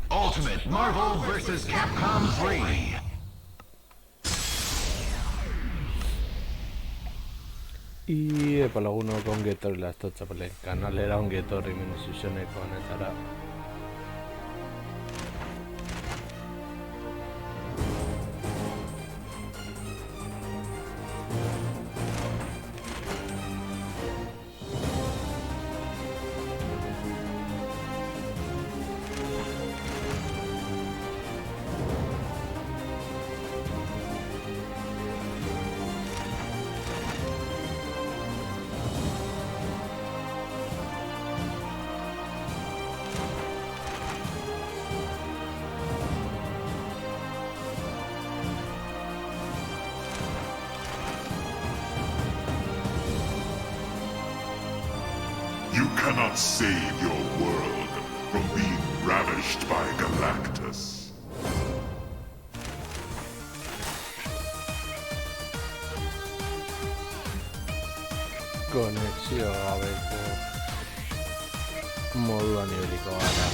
Ultimate Marvel vs. Capcom 3. I palaguna con Getor la stazza per il canale era un Getor in minusicione con sarà You cannot save your world from being ravished by Galactus. Connexio avevo moduan ibiliko gara.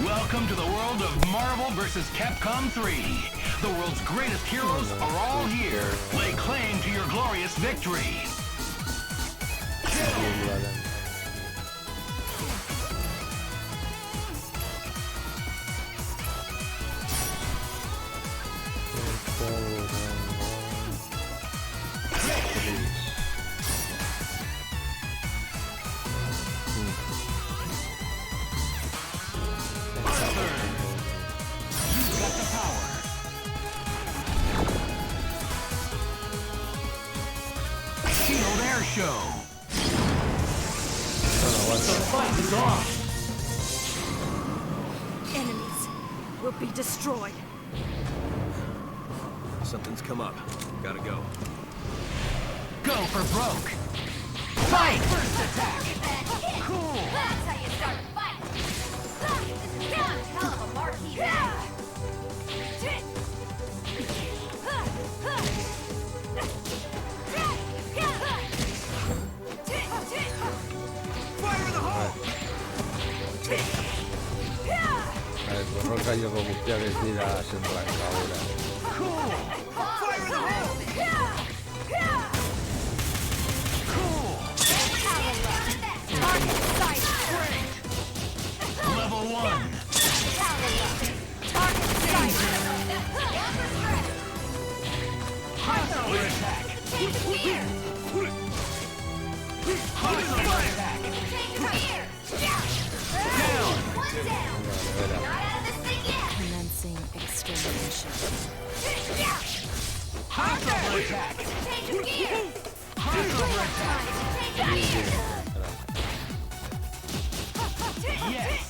Welcome to the world of Marvel vs. Capcom 3. The world's greatest heroes are all here. Lay claim to your glorious victory. Show. The fight is on. Enemies will be destroyed. Something's come up. Gotta go. Go for broke. Fight! First attack. Cool. That's how you start a fight. Hell of a marquee. Roca yo como usted que tira en blanca ahora. Cool. Fire in the hole. Cool. Level 1. Crossover attack. Crossover attack. Verá. Not out of this thing yet. Commencing extermination. Crossover attack. Change of gears. Crossover attack. Change of gears. Yes.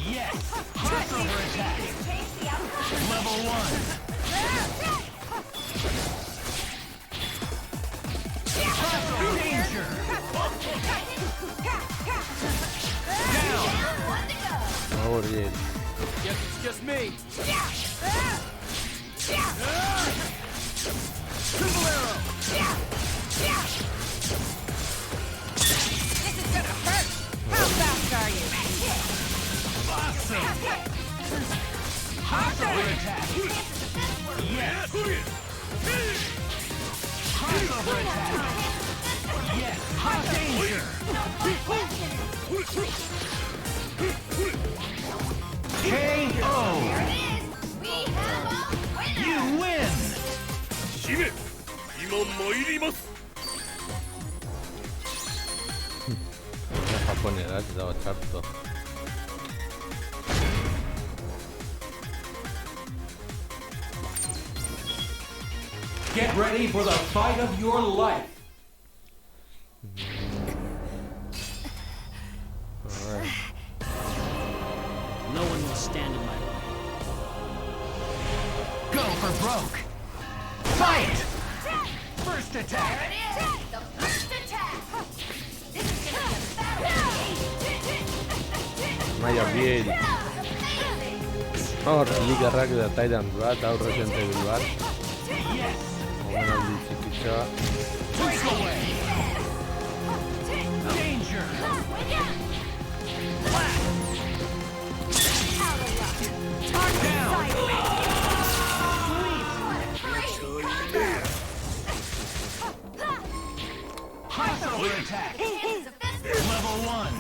Yes. Crossover attack. Change the outcome. Level 1. Crossover danger. Down. One to go. Por favor, Jade. Guess it's just me. Triple arrow. This is gonna hurt. How fast are you? Awesome. Crossover attack. Yes. Crossover attack. Yes. Hot danger. KO. There it is. We have a winner. You win. 姫今参ります Una japonesa ci dava certo. Get ready for the fight of your life. Alright. No one will stand in my way. Go for broke. Fight. First attack. There it is. The first attack. This is gonna be a battle. Maia Biel. Amazing. Hor, ligarrak da Titans bat, hau Resident Evil bat. Yes. Omenaldi txikitxoa. Breakaway. Danger. Down. Crossover attack. Level 1.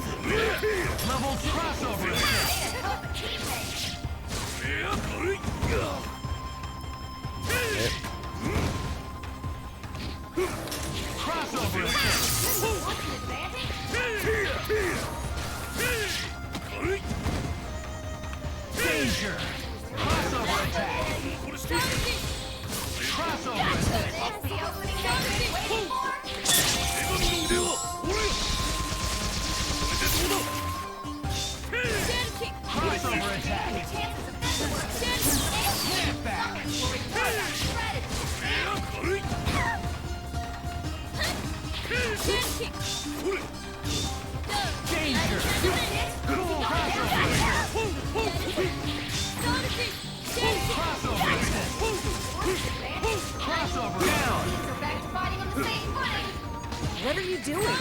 Level 2. Crossover attack. Crossover attack. Danger. Crossover attack. Crossover attack. That's the opening that we've been waiting for. 女神の腕は俺やこれでどうだ Crossover attack. Chances of this working. Snap back. Will return our strategy. これ Danger. Cool crossover attack. Crossover attack. Crossover down. We're back to fighting on the same footing. What are you doing?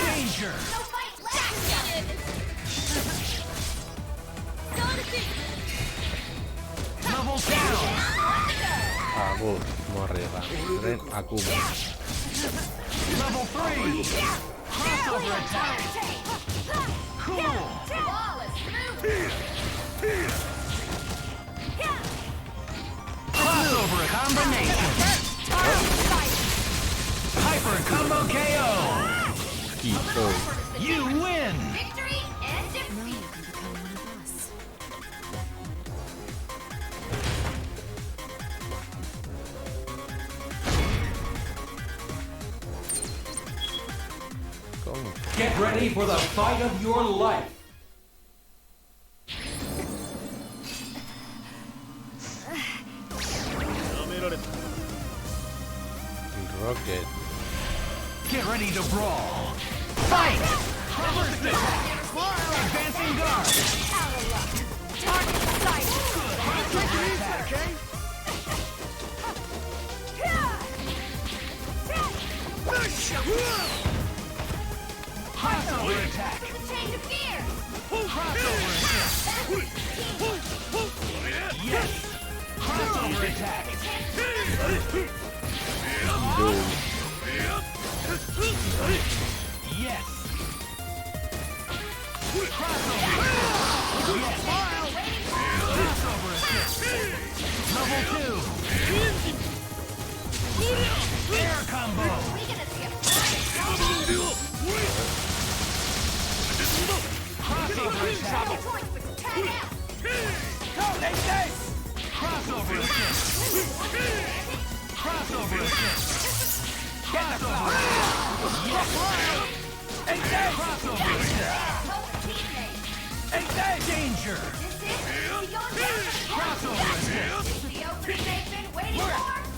Danger. No fight left. Level down. Aku morreva. Ren Akuma. Level 3. Crossover attack. Cool. Flawless move. Crossover combination. Hyper combo KO. Quito. You win. Victory and Now defeat. you can become one of us. ¿Cómo? Get ready for the fight of your life. Rocket. Get ready to brawl. Fight. First attack. Advancing guard. Target sighted. Crossover attack. Crossover attack. Change of gear. Crossover attack. Yes. Crossover attack. Yes. Crossover. Yes. Level 2. Air combo. We gonna see a flying Crossover attack. points with 10 out. Crossover assist. Crossover assist. Crossover assist. Yes. Crossover assist. Danger. Crossover assist. The opening they've been waiting for.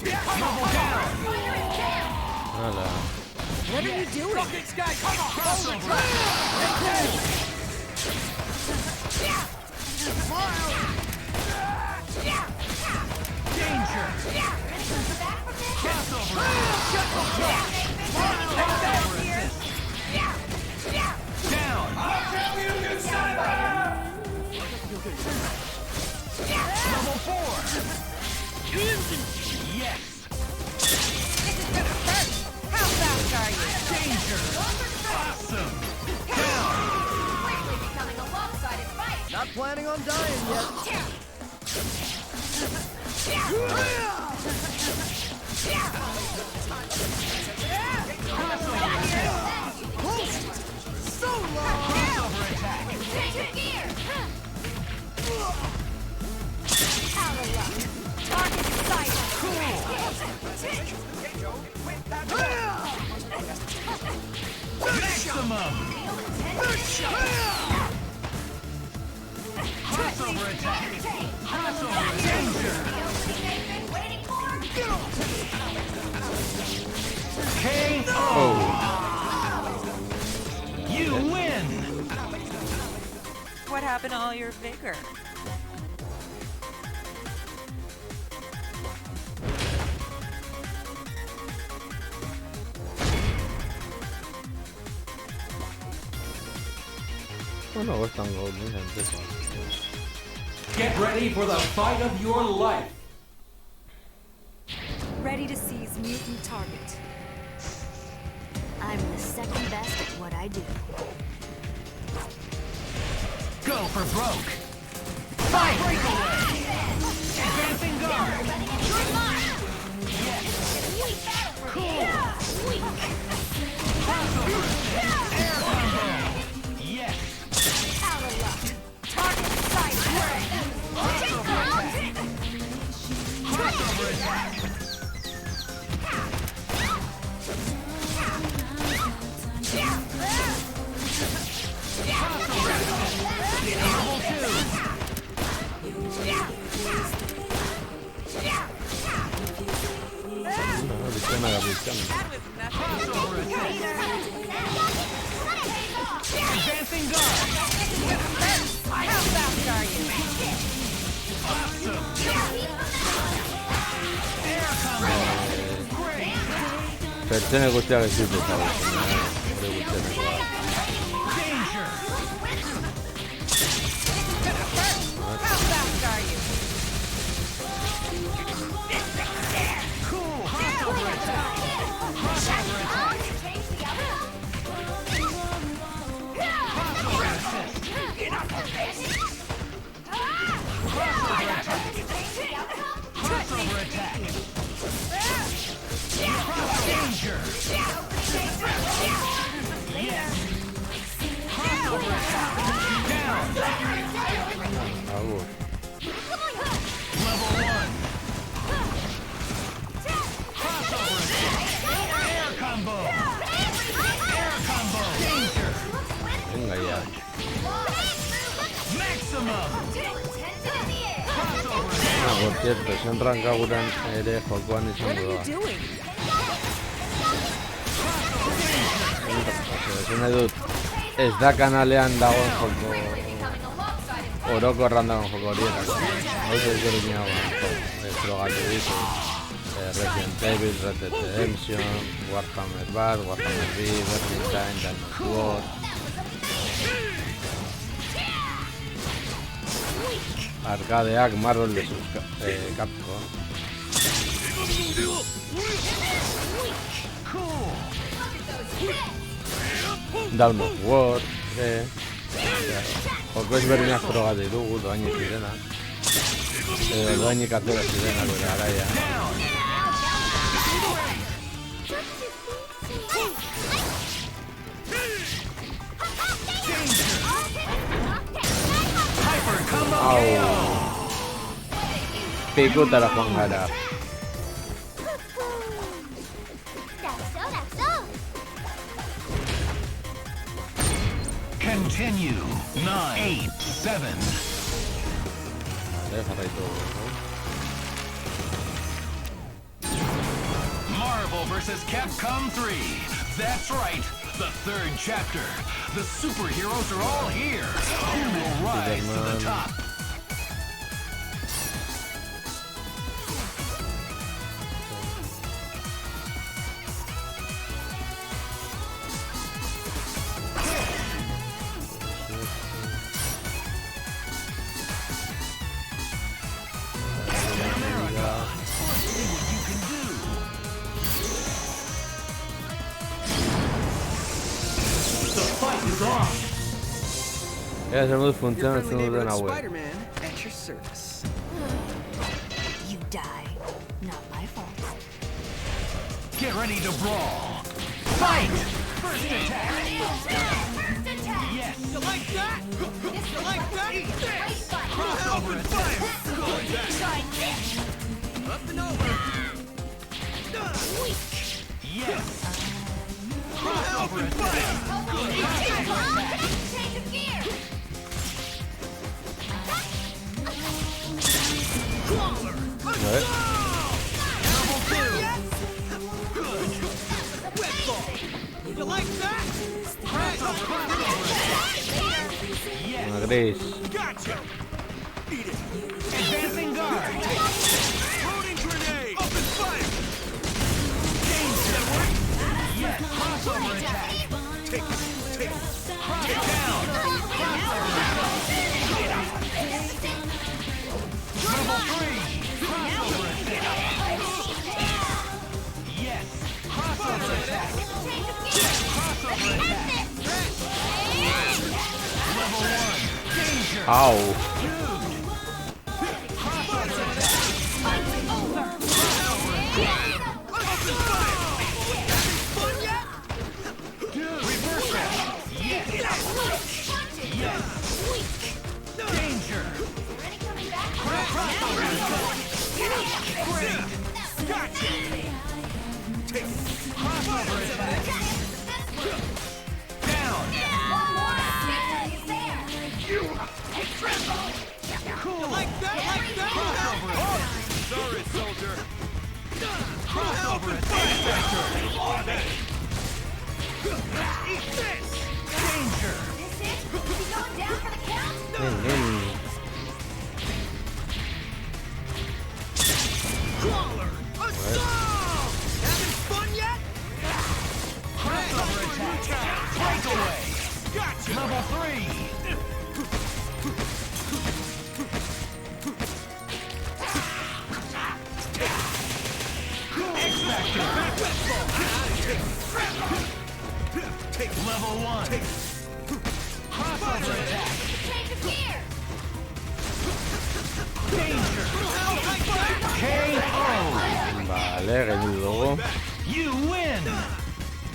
Double down. Hala. What are you doing? Crossover. Danger. Crossover. Down. Level 4. Yes. How fast are you? Danger. Awesome. Down. Quickly becoming a lopsided fight. Not planning on dying yet. So long. Crossover attack. Change gear. Out of luck. Target sighted. Maximum. Crossover attack. Crossover danger. Waiting for. KO. You win. What happened to all your vigor? Bueno, Western Gold, mi gente. Get ready for the fight of your life. Ready to seize mutant target. I'm the second best at what I do. Go for broke. Fight. Breakaway. Advancing guard. Yes. Cool. Crossover assist. Air combo. Yes. Out of luck. Target sighted. Crossover attack. Crossover attack. Level 2. No, Luciana Gabriel. That was nothing. Crossover assist. Advancing guard. How fast are you? Awesome. Air combo. Great. Pertsene guztiak ez dut ezagutzen. Gure guztiak. Danger. How fast are you? Cool. Crossover attack. Crossover attack. Crossover assist. Crossover attack. Crossover attack. Danger. Yes. Crossover attack. Down. Hago. Level 1. Crossover attack. Air combo. Air combo. Danger. Venga ya. Maximum. Crossover Ah, attack. por cierto, esan rankaguran ere jokoan What izango are you da. doing? Esan nahi dut, ez da kanalean dagoen joko orokorran dagoen joko horietak. Hau ezberdina frogatu ditu. Resident Evil, Red Dead Redemption, Warhammer Bat, Warhammer B, Vermintide, Diamond War. Arkadeak Marvel vs. Capcom. Cool. Dawn of War, joko ezberdinak frogatu ditugu, doainik direnak. ogni cattura si viene a guardare ya. Pego tara pang hadap. Continue. 9, 8, 7. Marvel vs. Capcom 3. That's right. The third chapter. The superheroes are all here. Who will rise to the top? Ya se funciona de una web. Spider-Man at your service. You die. Not my fault. Get ready to brawl. Fight! First attack. First attack. Yes. You like that? You like that? Great fight. Crossover attack. Up and over. Yes. Crossover attack. Change of gear. You like that? Una gris. Gotcha. Eat it. Advancing guard. Loading grenade. Up and fire. Yes. Crossover attack. Take it. Take it. Get down. Level 3. Crossover attack. Yes. Crossover attack. Crossover attack. Level 1. Danger. Au. Crossover attack. Reverse that. Yes. Yes. Danger. Crossover attack. Great. Gotcha. Take it. Crossover attack. Down. Cool. Like that? Like that? Crossover attack. Sorry, soldier. Crossover attack. Eat this. Danger. Crawler. Assault. Having fun yet? Crossover attack. Breakaway. Gotcha. Level 3. X-Factor. Level 1. Crossover attack. Danger. KO. Vale, revivo. You win.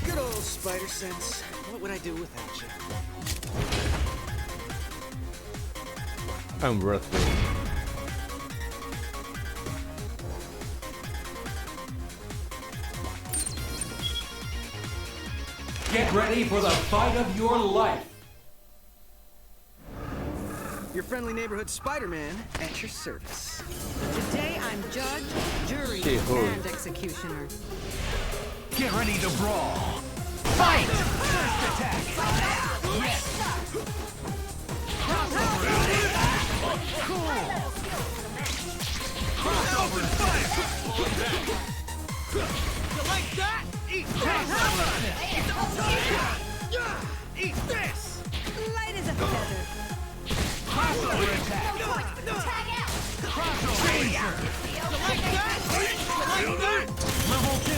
Good old spider sense. What would I do without you? I'm worth it. Get ready for the fight of your life. Your friendly neighborhood Spider-Man at your service. Today I'm judge, jury, Sí, joder. and executioner. Get ready to brawl. Fight. First attack. Yes. Crossover attack. Cool. Crossover attack. You like that? Eat this. Eat this. Light as a feather. Crossover attack. Crossover attack. You like that? You like that? Level 2.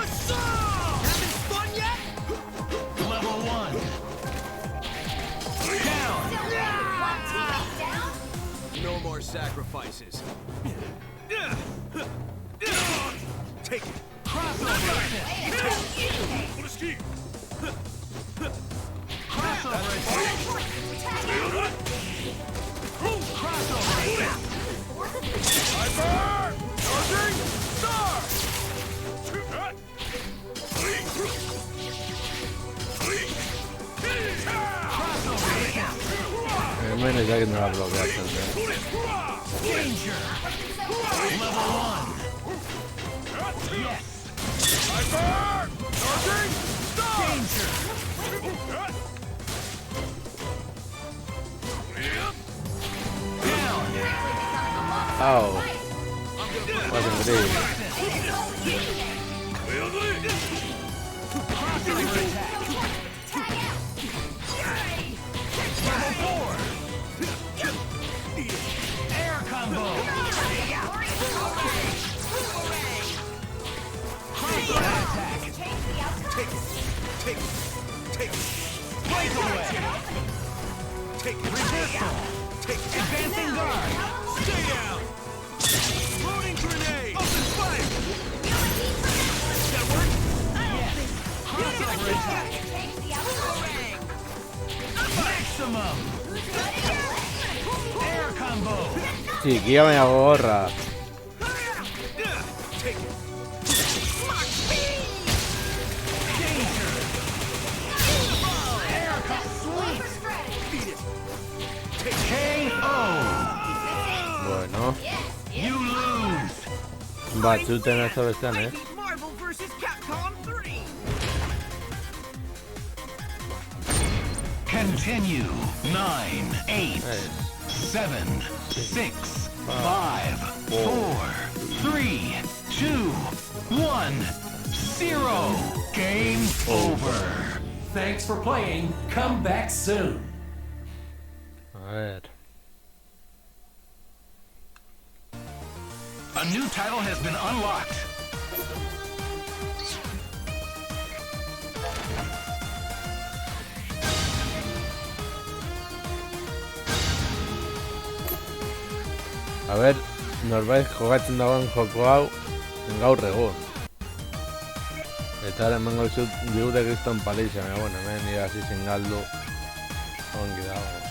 Assault. Having fun yet? Level 1. Down. more sacrifices. Take it. Crossover Almeno già che non l'ha bloccato. Danger! Level 1! Yes! Danger! Down! Oh! Wasn't great. Crossover attack! Level 4! Air combo! Crossover attack! Take it. Breakaway! Take it. Reversal! Take it. Advancing guard! Stay down. Loading grenade. Open fire. That work? Yes! Crossover attack! Maximum! Air combo! Chiquilla me gorra. Take it. Danger! Air sweep! Beat it. KO! Bueno, You lose! bachute en esta versión, Marvel vs. Capcom 3. Continue. 9, 8, Nice. 7, 6, 5, 4, 3, 2, 1, 0. Game over. Thanks for playing. Come back soon. A ver. A new title has been unlocked. A ver, norbait jokatzen dagoen joko hau gaur egun. Eta hemen gauzut digute kriston paliza, baina bueno, hemen nire hasi zen galdu ongi dago.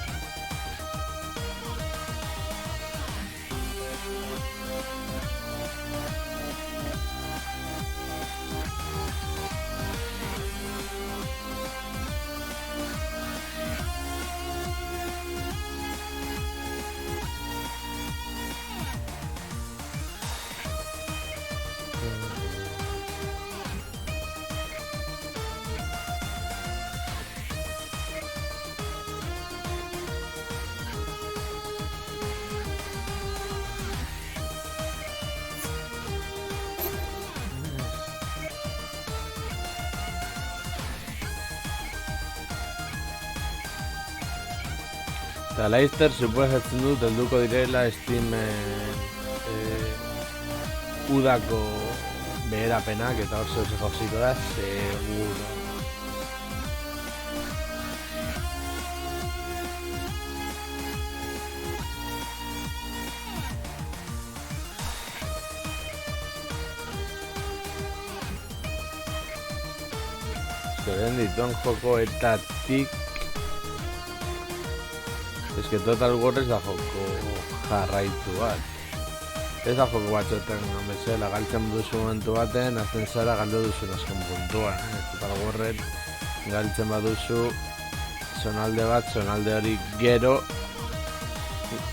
Eta Leicester suposatzen dut helduko direla Steamen udako beherapenak eta oso josiko da, seguro. Zeren dituen jokoetatik es que Total War ez da joko jarraitu bat. Ez da joko batzoten bezala, galtzen duzu momentu baten, azten zara galdu duzu azken puntuan. Total Warren galtzen baduzu zonalde bat, zonalde hori gero,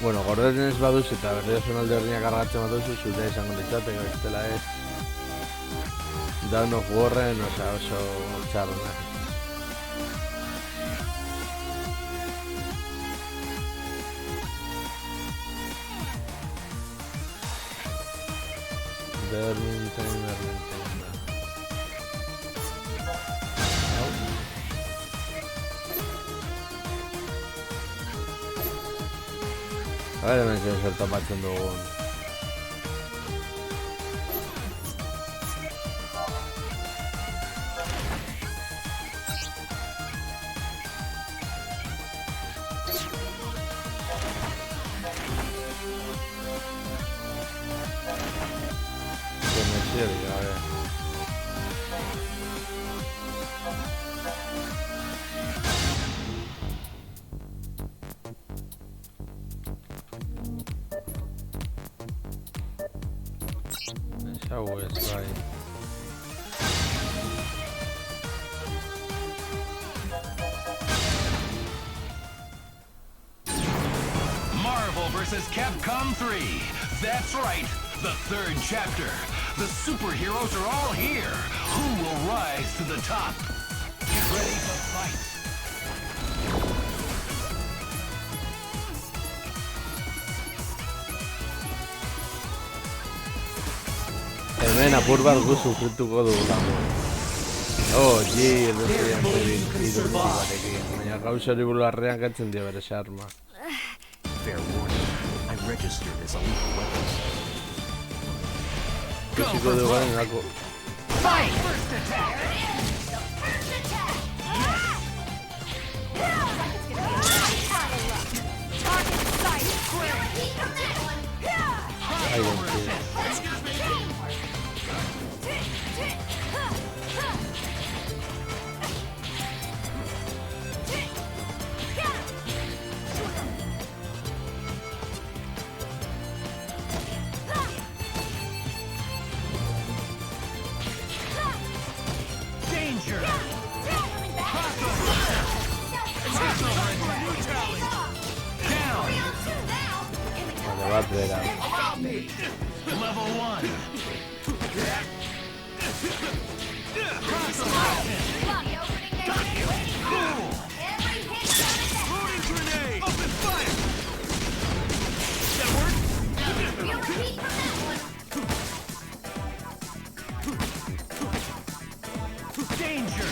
bueno, gordetzen ez baduzu eta berriro zonalde horiak kargatzen baduzu, zure izango ditzateko, ez dela ez. Dawn of Warren, oso txarrona. Vermintide. A ver, hemen zer topatzen dugun. Que me sirve, a ver. Esa huesa ahí. Marvel vs. Capcom 3. That's right, the third chapter. The superheroes are all here. Who will rise to the top? Get ready to fight. Hemen apur bat gu sufrituko dugulako. Edo zeian iruditu batekin. Baina gauza hori bularrean gatzen dio bere arma. Fair warning. I registered as a lethal weapon. Ikusiko dugaren gako. Fight! First attack! First attack! Target sighted. Repeat from that one. Ahí ven, Danger! Down! vale, va a pegar. Level 1. Danger!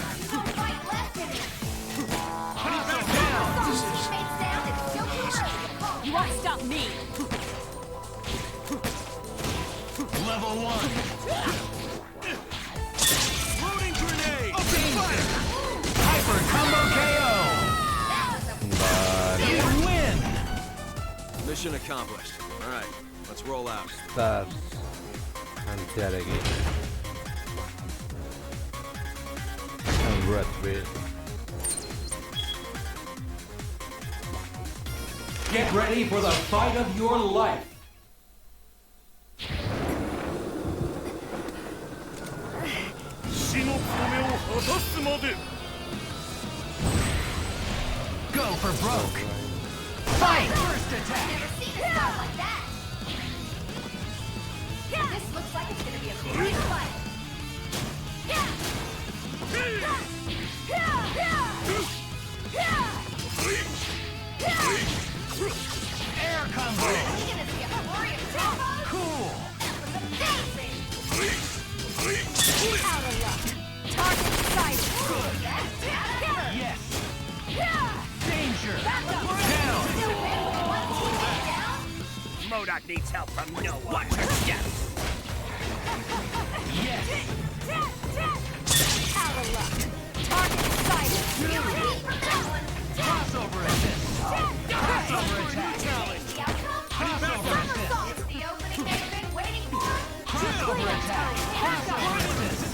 You won't stop me. Level 1. Loading grenade! Danger! Hyper combo KO! Vale, You win! Mission accomplished. All right, let's roll out. estás antziarekin. Red Bull. Get ready for the fight of your life. Go for broke! Fight! First attack! Never seen a spot like that. This looks like it's gonna be a great fight. Air combo! We're gonna see a flurry of combos. Cool! That was amazing. Out of luck. Target sighted. Yes! Danger! Down! MODOK needs help from no one. Watch your step! Yes! Out of luck. Target sighted. Crossover assist! Crossover attack! The outcome? Crossover assist! It's the opening they've been waiting for. Crossover attack! Crossover assist!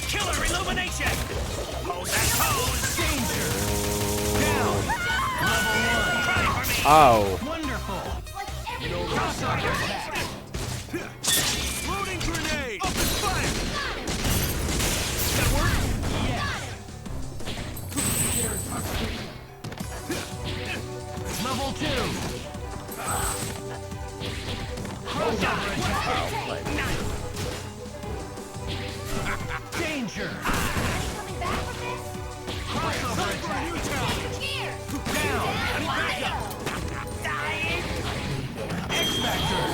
Killer illumination! Pose that pose! Danger! Down! Level 1! Try for me! Ow! Wonderful! Like every Crossover attack! Loading grenade! Open fire! That work? Yes! Level 2! Crossover attack! Danger! coming back from this? Crossover attack! Change gear. Down! X-Factor!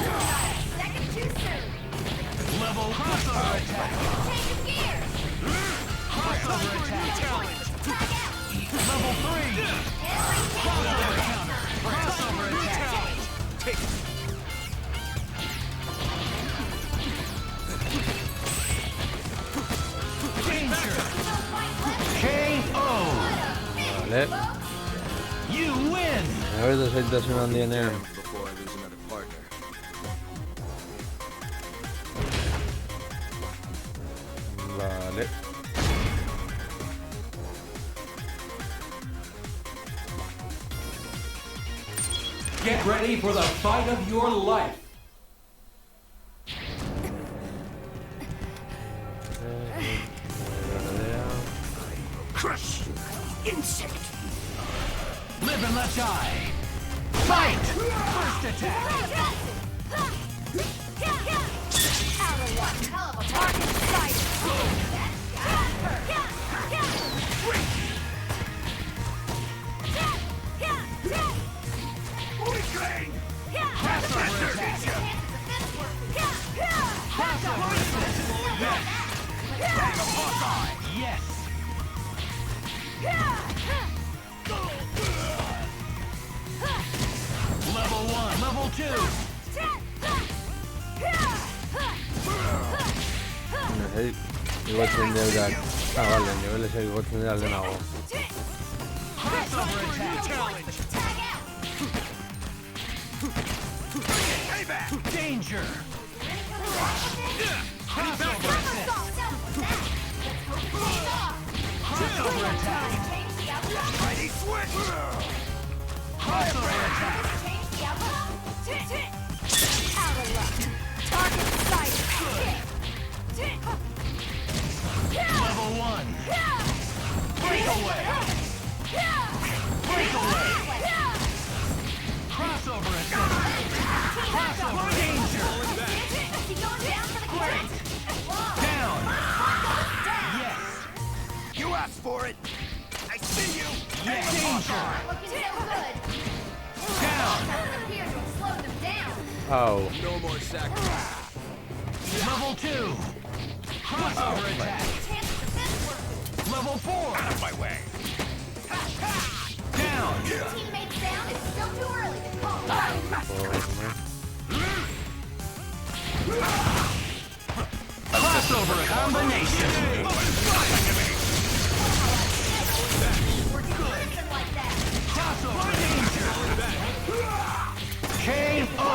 Second too soon. Level crossover attack! Change gear. Crossover attack! Back out. Level 3! Crossover counter! Crossover attack! Danger! KO! Vale. You win! A ver, zailtasun handienean. Before I lose another partner. Vale. Get ready for the fight of your life. Crush! Insect! Live and let die. Fight! First attack. Target sighted. Weakling! Crossover attack. Crossover attack. Yes. Level 1, level 2. 이거 전략. 아, vale, nivel에서 이거 전략 나고. Crossover attack. Payback! Danger. Crossover attack. Crossover attack. Mighty switch! Crossover attack. Out of luck. Target sighted. Level 1. Breakaway. Breakaway. Crossover attack. Crossover danger. Down. Yes. You asked for it! I see you! Yes. Danger. Down. Ow. No more sacrifice! Level 2. Crossover attack. Level 4. Out of my way! Down. Teammates down, it's still too early to call. Crossover combination. We're good like that. Crossover danger. KO.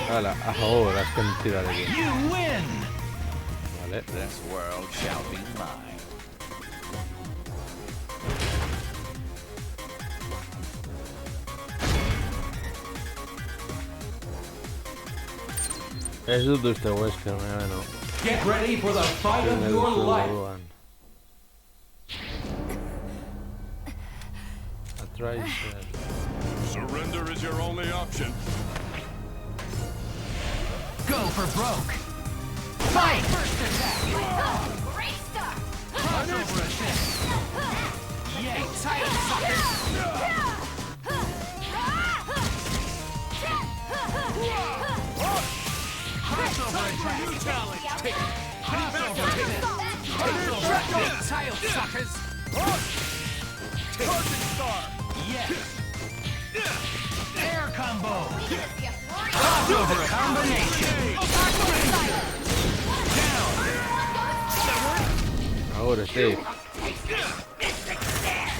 Hala, ahora es que me tira de aquí. You win. Vale. This world shall be mine. Eso tú este Wesker, no. Get ready for the fight of your life. A Tracer. Surrender is your only option. Go for broke. Fight. First attack. Great start. Crossover attack. Yes. Title Crossover attack. Crossover attack. Tail suckers! Target star! Yes. Air combo. Crossover. Crossover combination. Down. Ahora sí.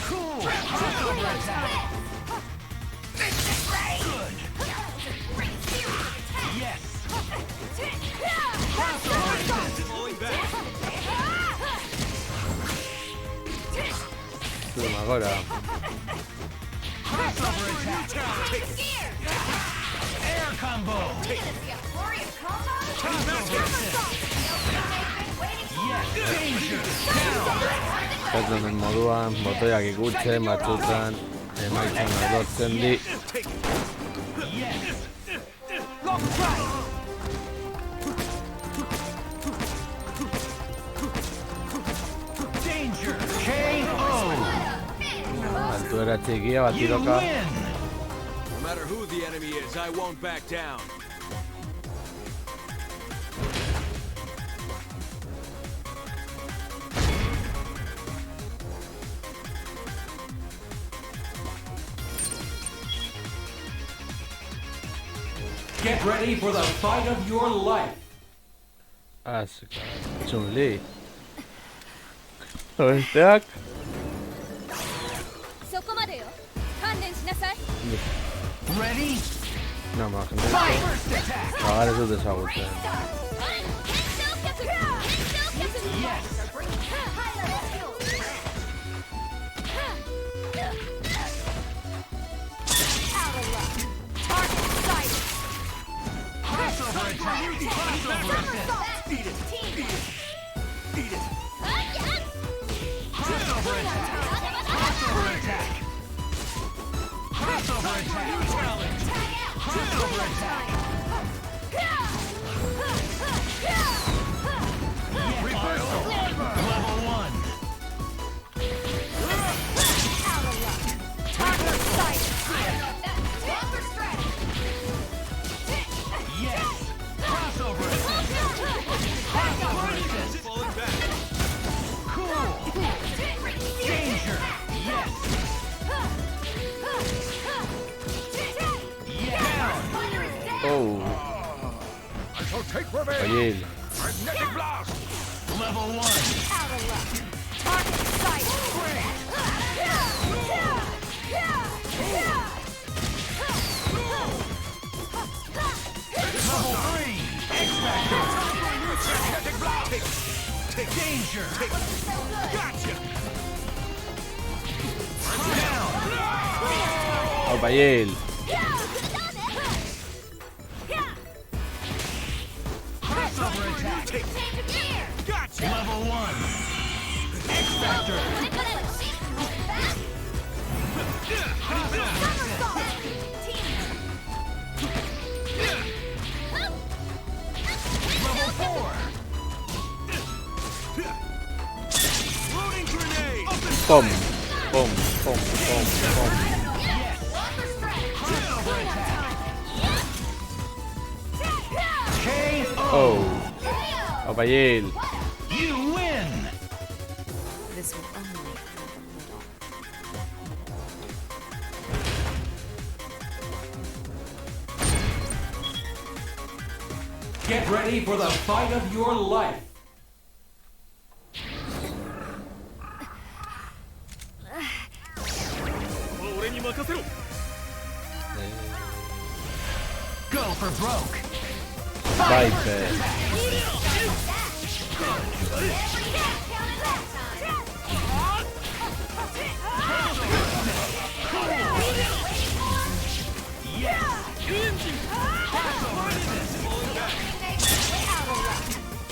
Cool. Crossover attack. Good. Yes. Crossover attack. Toma, agora. Crossover attack. Air combo. Crossover attack. Yes. Danger. Down. Zaten moduan, botoiak ikutzen, batzutan, emaitzen lortzen di. Yes. Danger. KO. Altuera txikia, bat You tiroka. win. No matter who the enemy is, I won't back down. Get ready for the fight of your life. Asuka. Chun-Li. Oesteak. そこまでよ。観念しなさい。 Ready? No, más gente. Fight. First attack. Ahora eso desagutzen. Yes. Crossover assist. Eat it. Eat it. Eat it. Crossover attack. Crossover attack. Crossover attack. Crossover attack. Reversal. Level 1. Out of luck. Target sight. Yes. Crossover assist. Crossover assist. Falling back. Cool. Danger. Yes. Yes. Down. Oh, I shall take revenge. Bayil. Magnetic blast. Level 1. Out of luck. Target sight. Level 3. X-Factor. Magnetic blast. Take. Danger. Gotcha. Down. Oh, Bayil. Crossover attack. Gotcha. Level 1. X-Factor. Level 4. Loading grenade. Pum, pum, pum, pum, pum. Crossover attack. KO. Oh, oh, Bayil. You win. This will only help Get ready for the fight of your life. Go for broke. Viper.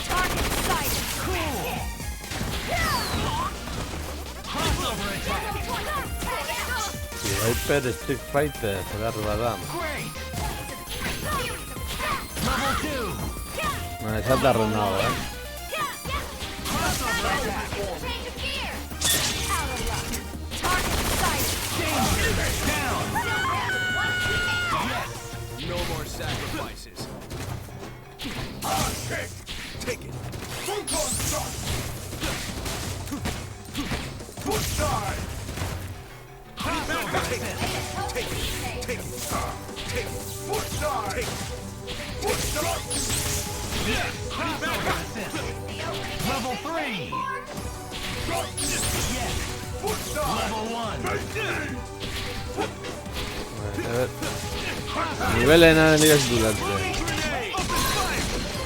Target sight. Crossover attack. Viper Street Fighter. Se da Rubadam. Great. Level 2. Bueno, esa te ha arruinado, Crossover attack. Out of luck. Target sight. Danger. Down. No more sacrifices. Take it. Photon shot. Push side. Crossover assist. Take it. Take it. Take it. Push side. Push shot. Crossover assist. Level 3. Yes. Push side. Level 1. A ver. Nivel en enemigos durante. Grenade. Open fire. Yes.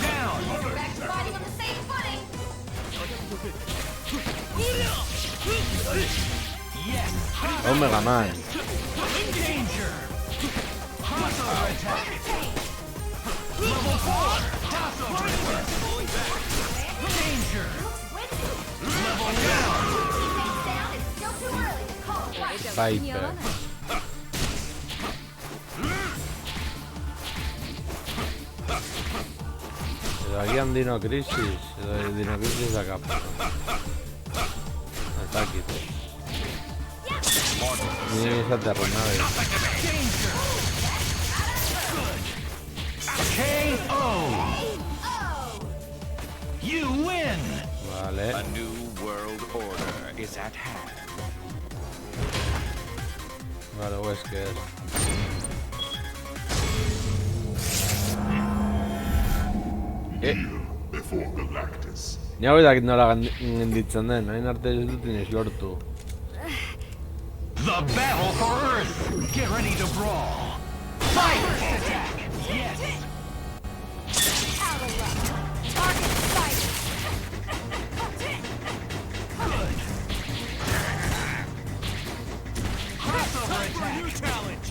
Down. Yes. Omega Man. Danger. Crossover attack. Level 4. Crossover assist. Danger. Level down. Viper. Aquí han Dino Crisis. Dino Crisis a capa. Ataque. Ni esa te arruinaba. Danger. Good. KO. You win. Vale. A new world order is at hand. Vale, Wesker. Before Galactus. Ni hau dakit nola genditzen den, hain arte ez dut inoiz lortu. The battle for Earth. Get ready to brawl. Fire attack. Yes. Out of luck. Target sight. Crossover attack. New challenge.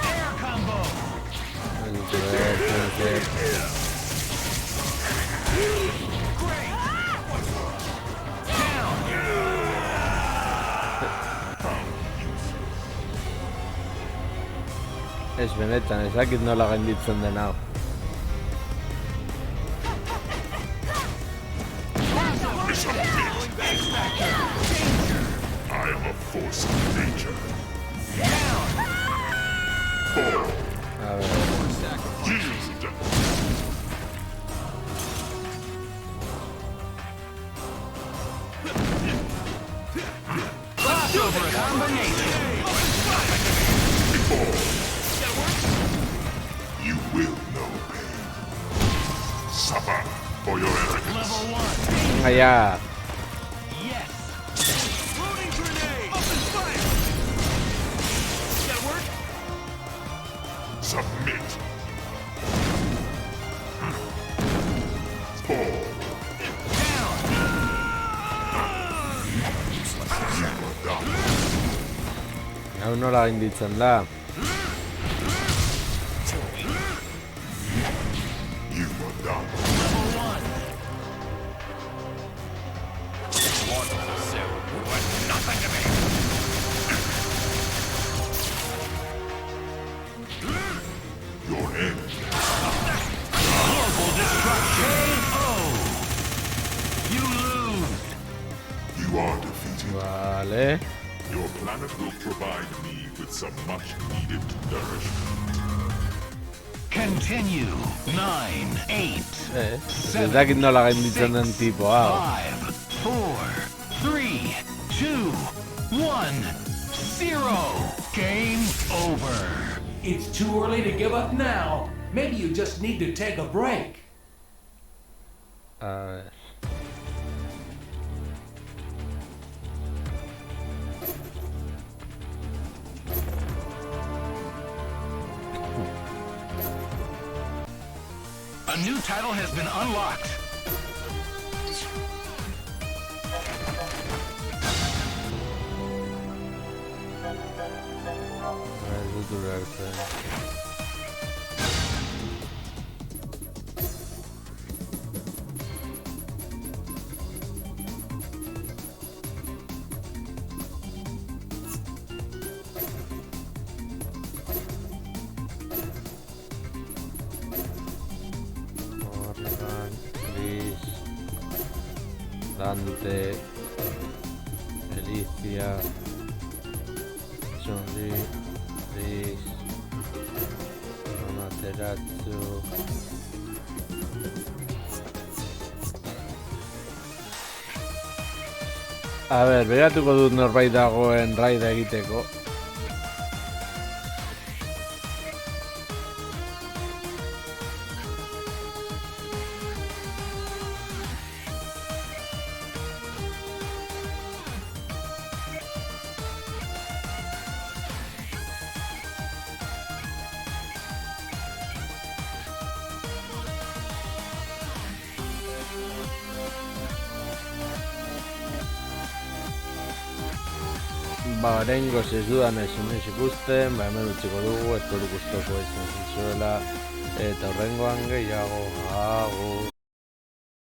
Air combo. Ez benetan, ezakit nola gainditzen den hau. I am a force of nature. A ver, Yield. Crossover combination. You will know pain. Suffer for your arrogance. Level 1. venga ya. Yes. Loading grenade! Open fire! That work? Submit. Fall. You are done. Aún nola gainditzen da. You are done. Your end. Global destruction. KO. You lose. You are defeated. Vale. Your planet will provide me with some much-needed nourishment. Continue. 9, 8, Ez dakit nola gainditzen den tipo hau. 5, 4, 3, 2, 1, 0. Game over. It's too early to give up now. Maybe you just need to take a break. A ver. A new title has been unlocked. A ver, dut ulertzen. Morgan, Chris, Dante, Alicia, Chun-Li, Chris, Amaterasu. A ber, begatuko dut norbait dagoen raida egiteko. Ba, oraingoz ez dudan inoiz ikusten, ba, hemen utziko dugu, espero gustoko izan zuela, eta horrengoan gehiago, agur.